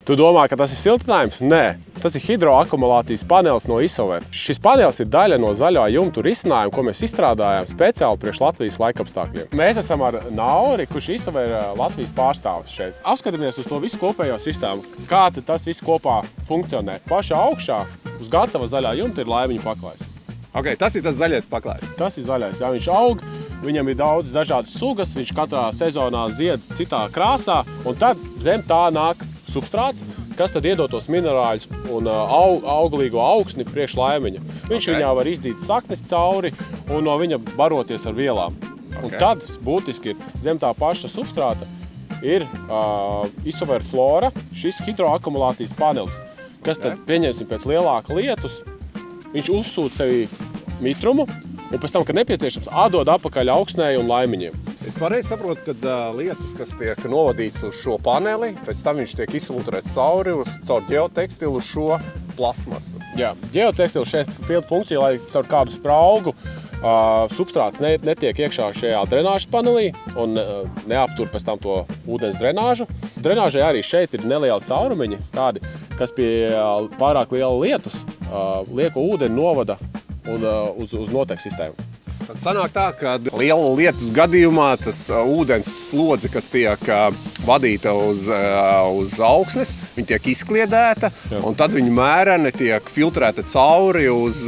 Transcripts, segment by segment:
Tu domā, ka tas ir siltinājums? Nē, tas ir hidroakumulācijas panelis no Isover. Šis panelis ir daļa no zaļā jumtu risinājuma, ko mēs izstrādājām speciāli priekš Latvijas laikapstākļiem. Mēs esam ar Nauri, kurš Isover Latvijas pārstāvis šeit. Apskatāmies uz to visu kopējo sistēmu, kā tas viss kopā funkcionē. Pašā augšā uz gatava zaļā jumta ir laimiņu paklājs. Ok, tas ir tas zaļais paklājs. Tas ir zaļais, jā, viņš aug, viņam ir daudz dažādas sugas, viņš katrā sezonā zied citā krāsā, un tad zem tā nāk substrāts, kas tad iedod tos minerāļus un auglīgo augsni priekš laimiņa. Viņš viņā var izdīt saknes cauri un no viņa baroties ar vielām. Un tad būtiski ir zem tā paša substrāta ir Isover Flora, šis hidroakumulācijas panelis, kas tad pieņemsim pēc lielāka lietus, viņš uzsūta sevi mitrumu un pēc tam, kad nepieciešams, atdod atpakaļ augsnēji un laimiņiem. Es pareizi saprotu, ka lietus, kas tiek novadīts uz šo paneli, pēc tam viņš tiek izfiltrēts caur ģeotekstilu uz šo plasmasu. Jā, ģeotekstils šeit pilda funkciju, lai caur kādu spraugu substrāts netiek iekšā šajā drenāžas panelī un neaptur pēc tam to ūdens drenāžu. Drenāžai arī šeit ir nelieli caurumiņi, tādi, kas pie pārāk liela lietus lieko ūdeni novada uz noteku sistēmu. Tad sanāk tā, ka liela lietus gadījumā tas ūdens slodze, kas tiek vadīta uz augsnes, viņa tiek izkliedēta, un tad viņa mērene tiek filtrēta cauri uz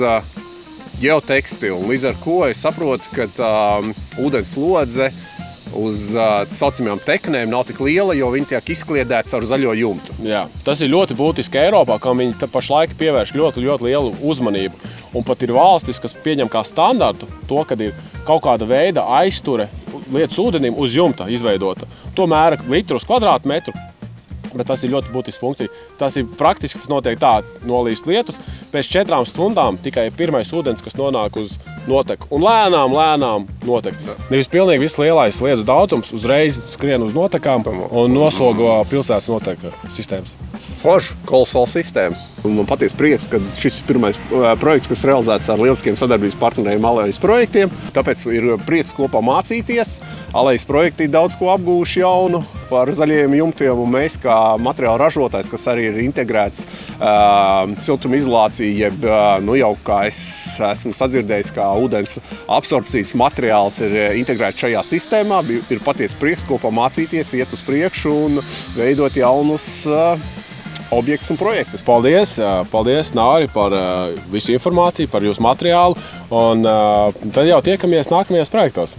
ģeotekstilu. Līdz ar ko es saprotu, ka ūdens slodze uz saucamajām teknēm nav tik liela, jo viņi tiek izkliedēti caur zaļo jumtu. Jā, tas ir ļoti būtiski Eiropā, kam viņi pašlaik pievērš ļoti lielu uzmanību. Un pat ir valstis, kas pieņem kā standartu to, kad ir kaut kāda veida aizture lietus ūdenim uz jumta izveidota. To mēra litru uz kvadrātmetru, bet tas ir ļoti būtisks funkcija. Tas ir praktiski, tas notiek tā, nolīst lietus, pēc 4 stundām tikai pirmais ūdens, kas nonāk uz noteku. Un lēnām notek. Nevis pilnīgi viss lielais lietus daudzums uzreiz skrien uz notekām un noslogo pilsētas noteku sistēmas. Forši, kolosāla sistēma. Man patiesi prieks, ka šis ir pirmais projekts, kas realizēts ar lieliskiem sadarbības partneriem Alejas projektiem. Tāpēc ir prieks kopā mācīties. Alejas projekti ir daudz ko apgūši jaunu par zaļajiem jumtiem, un mēs kā materiāla ražotājs, kas arī ir integrēts siltumizolācija, jeb jau kā es esmu sadzirdējis, kā ūdens absorpcijas materiāls ir integrēts šajā sistēmā, ir patiesi prieks kopā mācīties, iet uz priekšu un veidot jaunus objektus un projektus. Paldies Nauri par visu informāciju, par jūsu materiālu, un tad jau tiekamies nākamajos projektos.